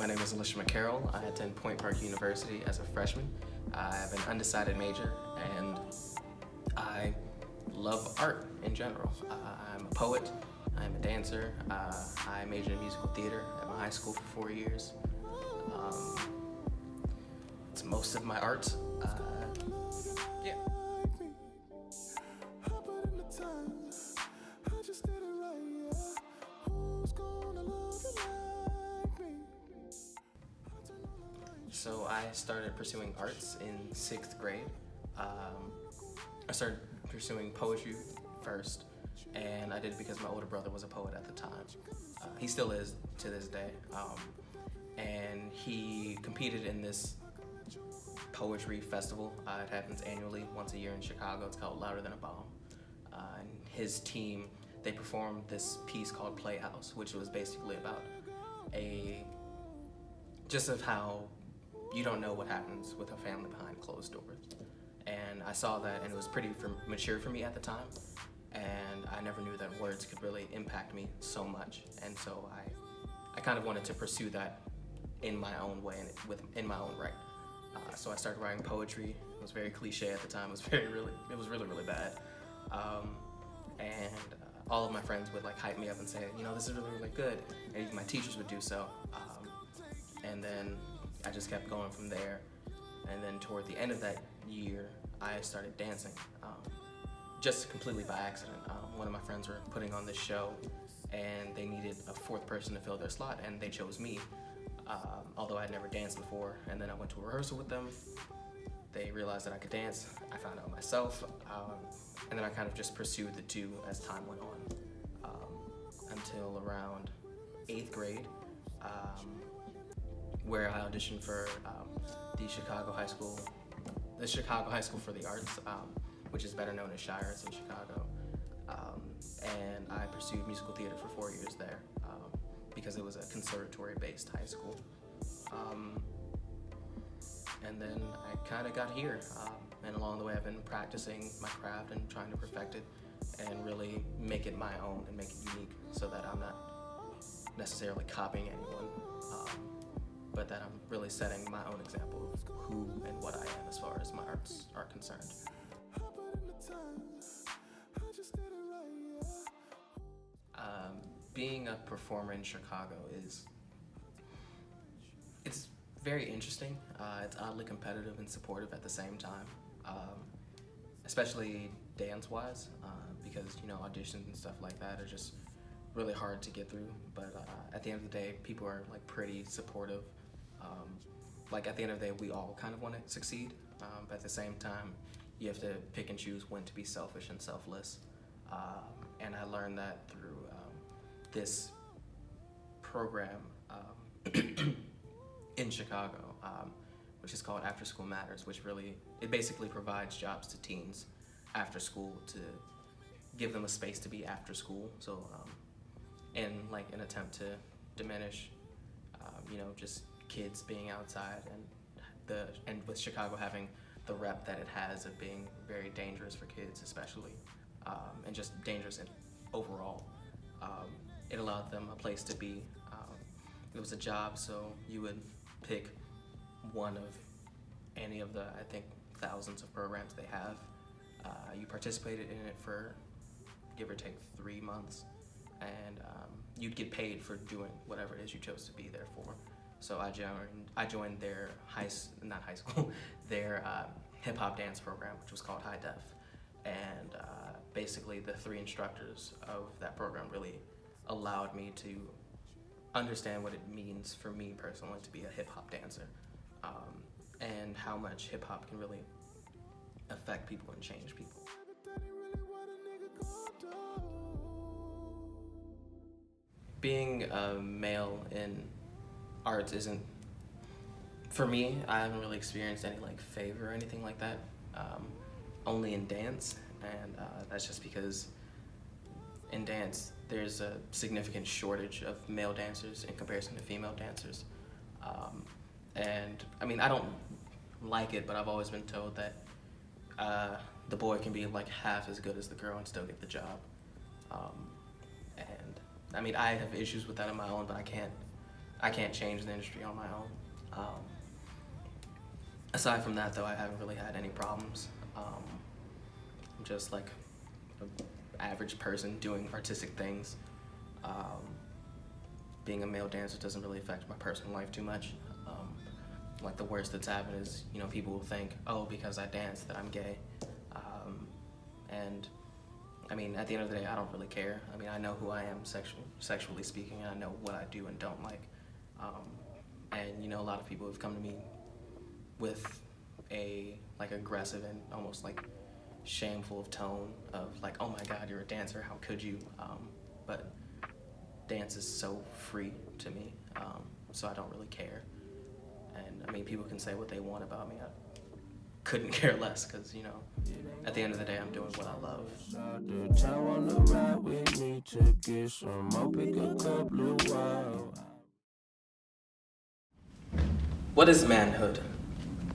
My name is Lish Carroll. I attend Point Park University as a freshman. I have an undecided major, and I love art in general. I'm a poet, I'm a dancer, I majored in musical theater at my high school for 4 years. It's most of my art. Yeah. So I started pursuing arts in 6th grade. I started pursuing poetry first, and I did it because my older brother was a poet at the time. He still is to this day. And he competed in this poetry festival. It happens annually, once a year in Chicago. It's called Louder Than a Bomb. And his team, they performed this piece called Playhouse, which was basically about just of how you don't know what happens with a family behind closed doors. And I saw that, and it was pretty mature for me at the time, and I never knew that words could really impact me so much. And so I kind of wanted to pursue that in my own way and in my own right. So I started writing poetry. It was very cliche at the time. It was really bad. And all of my friends would like hype me up and say, you know, this is really good. And even my teachers would do so. And then I just kept going from there. And then toward the end of that year, I started dancing, just completely by accident. One of my friends were putting on this show, and they needed a 4th person to fill their slot, and they chose me, although I'd never danced before. And then I went to a rehearsal with them. They realized that I could dance. I found out myself, and then I kind of just pursued the two as time went on, until around 8th grade, where I auditioned for the Chicago High School for the Arts, which is better known as Shires in Chicago. And I pursued musical theater for 4 years there, because it was a conservatory-based high school. And then I kind of got here, and along the way I've been practicing my craft and trying to perfect it and really make it my own and make it unique, so that I'm not necessarily copying anyone, but that I'm really setting my own example of who and what I am as far as my arts are concerned. Being a performer in Chicago it's very interesting. It's oddly competitive and supportive at the same time, especially dance-wise, because auditions and stuff like that are just really hard to get through. But at the end of the day, people are like pretty supportive. Like at the end of the day, we all kind of want to succeed, but at the same time, you have to pick and choose when to be selfish and selfless. And I learned that through this program in Chicago, which is called After School Matters, which it basically provides jobs to teens after school to give them a space to be after school. So in like an attempt to diminish, just kids being outside, and with Chicago having the rep that it has of being very dangerous for kids, especially, and just dangerous overall. It allowed them a place to be. It was a job, so you would pick one of any of the, I think, thousands of programs they have. You participated in it for, give or take, 3 months, and you'd get paid for doing whatever it is you chose to be there for. So I joined their their hip hop dance program, which was called High Def, and basically the 3 instructors of that program really allowed me to understand what it means for me personally to be a hip hop dancer, and how much hip hop can really affect people and change people. Being a male in arts isn't, for me, I haven't really experienced any like favor or anything like that, only in dance, and that's just because in dance there's a significant shortage of male dancers in comparison to female dancers. And I mean, I don't like it, but I've always been told that the boy can be like half as good as the girl and still get the job. And I mean, I have issues with that on my own, but I can't I can't change the industry on my own. Aside from that, though, I haven't really had any problems. I'm just like an average person doing artistic things. Being a male dancer doesn't really affect my personal life too much. Like the worst that's happened is, people will think, oh, because I dance that I'm gay. And I mean, at the end of the day, I don't really care. I mean, I know who I am sexually speaking, and I know what I do and don't like. And a lot of people have come to me with a aggressive and almost shameful of tone of oh my God, you're a dancer, how could you? But dance is so free to me, so I don't really care. And I mean, people can say what they want about me. I couldn't care less, because at the end of the day, I'm doing what I love. What is manhood?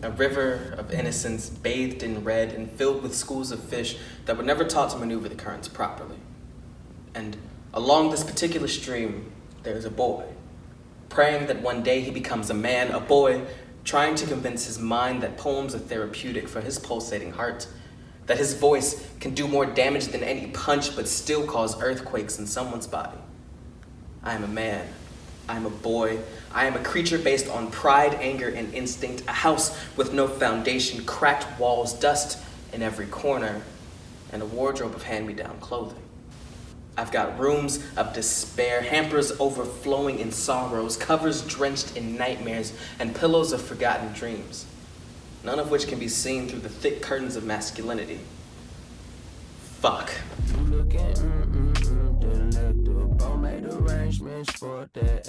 A river of innocence bathed in red and filled with schools of fish that were never taught to maneuver the currents properly. And along this particular stream, there is a boy, praying that one day he becomes a man, a boy trying to convince his mind that poems are therapeutic for his pulsating heart, that his voice can do more damage than any punch but still cause earthquakes in someone's body. I am a man. I am a boy. I am a creature based on pride, anger, and instinct, a house with no foundation, cracked walls, dust in every corner, and a wardrobe of hand-me-down clothing. I've got rooms of despair, hampers overflowing in sorrows, covers drenched in nightmares, and pillows of forgotten dreams, none of which can be seen through the thick curtains of masculinity. Fuck. Made arrangements for that.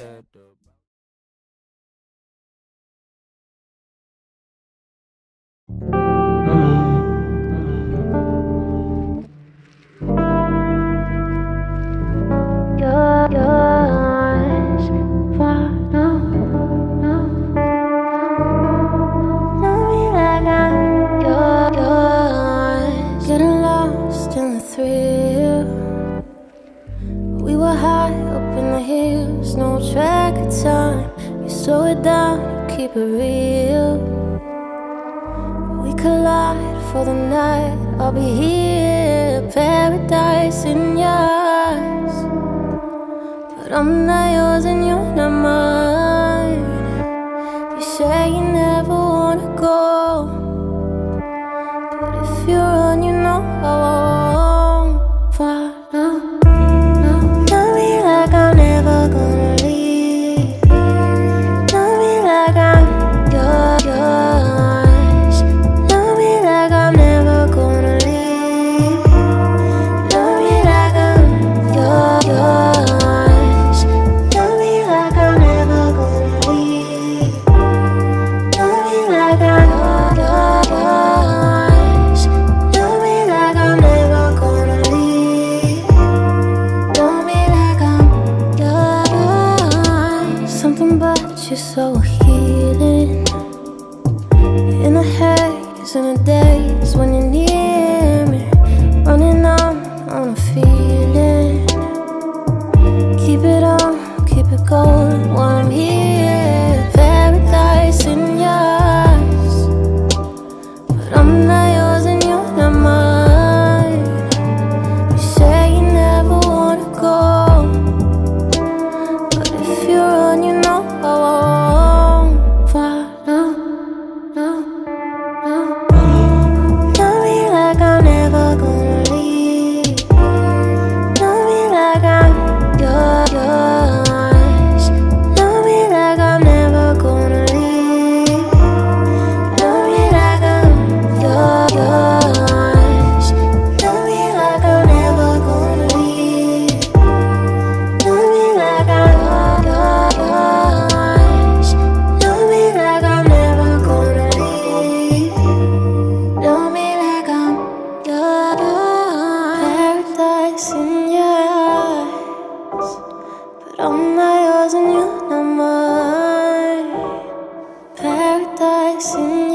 Getting lost in the thrill. We were high up in the hills, no track of time. You slow it down, you keep it real. We collide for the night. I'll be here, paradise in your eyes. But I'm not yours and you're not mine. You say you never wanna go, but if you run, you know I won't follow. Tell me like I'm never gonna leave. Tell me like I'm yours. Tell me like I'm never gonna leave. Tell me like I'm yours. Tell me like I'm never gonna leave. Tell me like I'm yours. Tell me like I'm never gonna leave. Tell me like I'm yours. Something about you so healing. In the haze, in the days when you're near me, running on a feeling. Keep it going while I'm here. Paradise in your eyes. But I'm not yours and you're not mine. You say you never wanna go, but if you run, you know I won't follow. Tell me like I'm never gonna leave. Tell me like I'm yours. Tell me like I'm never gonna leave. Tell me like I'm yours. Tell me like I'm never gonna leave. Tell me like I'm yours. Tell me like I'm never gonna leave. Tell me like I'm yours. Paradise in your eyes, but I'm not yours and you're not mine. Paradise in